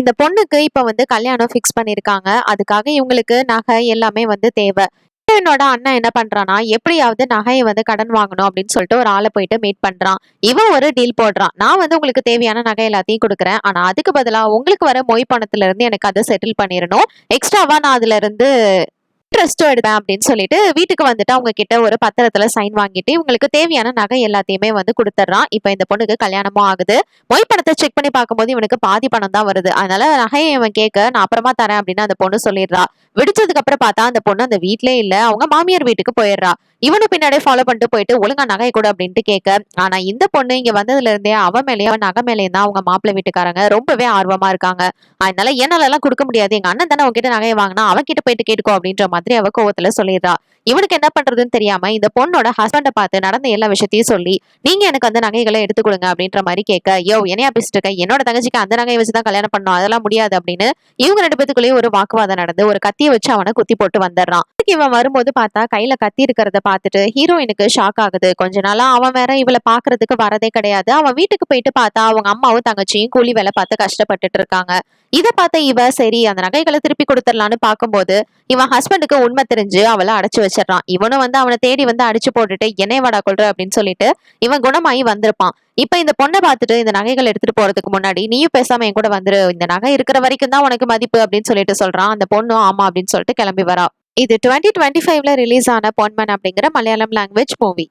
இந்த பொண்ணுக்கு இப்ப கல்யாணம் ஃபிக்ஸ் பண்ணிருக்காங்க. அதுக்காக இவங்களுக்கு நகை எல்லாமே தேவை. ஹீரோயினோட அண்ணன் என்ன பண்றான்னா, எப்படியாவது நகைய கடன் வாங்கணும் அப்படின்னு சொல்லிட்டு ஒரு ஆள போயிட்டு மீட் பண்றான். இவன் ஒரு டீல் போடுறான். நான் உங்களுக்கு தேவையான நகை எல்லாத்தையும் குடுக்குறேன். ஆனா அதுக்கு பதிலா உங்களுக்கு வர மொய் பணத்துல இருந்து எனக்கு அத செட்டில் பண்ணிரணும். எக்ஸ்ட்ராவா நான் அதுல இருந்து இன்ட்ரெஸ்ட்டும் எடுப்பேன் அப்படின்னு சொல்லிட்டு வீட்டுக்கு அவங்க கிட்ட ஒரு பத்திரத்துல சைன் வாங்கிட்டு இவங்களுக்கு தேவையான நகை எல்லாத்தையுமே குடுத்துட்றான். இப்ப இந்த பொண்ணுக்கு கல்யாணமும் ஆகுது. மொய் பணத்தை செக் பண்ணி பார்க்கும்போது இவனுக்கு பாதி பணம் தான் வருது. அதனால நகையை இவன் கேட்க நான் அப்புறமா தரேன் அப்படின்னு அந்த பொண்ணு சொல்லிடுறா. விடிச்சதுக்கு அப்புறம் பார்த்தா அந்த பொண்ணு அந்த வீட்லயே இல்ல. அவங்க மாமியார் வீட்டுக்கு போயிடுறா. இவனு பின்னாடியே ஃபாலோ பண்ணிட்டு போயிட்டு ஒழுங்கா நகை கூட அப்படின்ட்டு கேட்க, ஆனா இந்த பொண்ணு இங்க வந்ததுல இருந்தே அவன் மேலேயும் அவன் நகை மேலேயும் தான் அவங்க மாப்பிள்ளை வீட்டுக்காரங்க ரொம்பவே ஆர்வமா இருக்காங்க. அதனால என்னால எல்லாம் கொடுக்க முடியாது. எங்க அண்ணன் தானே உங்ககிட்ட நகையை வாங்கினா அவன் கிட்ட போயிட்டு கேட்டுக்கோ அப்படின்ற மாதிரி அவ கோவத்துல சொல்லிடுறா. இவனுக்கு என்ன பண்றதுன்னு தெரியாம இந்த பொண்ணோட ஹஸ்பண்ட பார்த்து நடந்த எல்லா விஷயத்தையும் சொல்லி, நீங்க எனக்கு நகைகளை எடுத்து கொடுங்க அப்படின்ற மாதிரி கேட்க, யோ என்னையா பேசிட்டு இருக்க, என்னோட தங்கச்சிக்கு அந்த நகையை வச்சுதான் கல்யாணம் பண்ணணும், அதெல்லாம் முடியாது அப்படின்னு இவங்க ரெண்டு பேத்துக்குள்ளேயே ஒரு வாக்குவாதம் நடந்து ஒரு கத்தியை வச்சு அவனை குத்தி போட்டு வந்துடுறான். இவன் வரும்போது பார்த்தா கையில கத்தி இருக்கிறத பார்த்துட்டு ஹீரோயினுக்கு ஷாக் ஆகுது. கொஞ்ச நாளா அவன் வேற இவளை பாக்குறதுக்கு வரதே கிடையாது. அவன் வீட்டுக்கு போயிட்டு பார்த்தா அவங்க அம்மாவும் தங்கச்சியும் கூலி வேலை பார்த்து கஷ்டப்பட்டுட்டு இருக்காங்க. இதை பார்த்த இவ சரி அந்த நகைகளை திருப்பி கொடுத்துடலான்னு பார்க்கும்போது இவன் ஹஸ்பண்டுக்கு உண்மை தெரிஞ்சு அவளை அடைச்சு வச்சிடறான். இவனும் அவனை தேடி அடிச்சு போட்டுட்டு என்னை வாடா கொள்ற அப்படின்னு சொல்லிட்டு இவன் குணமாயி வந்திருப்பான். இப்ப இந்த பொண்ணை பார்த்துட்டு இந்த நகைகள் எடுத்துட்டு போறதுக்கு முன்னாடி நீயும் பேசாம என் கூட வந்துரு, இந்த நகை இருக்கிற வரைக்கும் தான் உனக்கு மதிப்பு அப்படின்னு சொல்லிட்டு சொல்றான். அந்த பொண்ணும் ஆமா அப்படின்னு சொல்லிட்டு கிளம்பி வரா. இது 2025ல ரிலீஸ் ஆன பொன்மன் அப்படிங்கிற மலையாளம் லாங்குவேஜ் மூவி.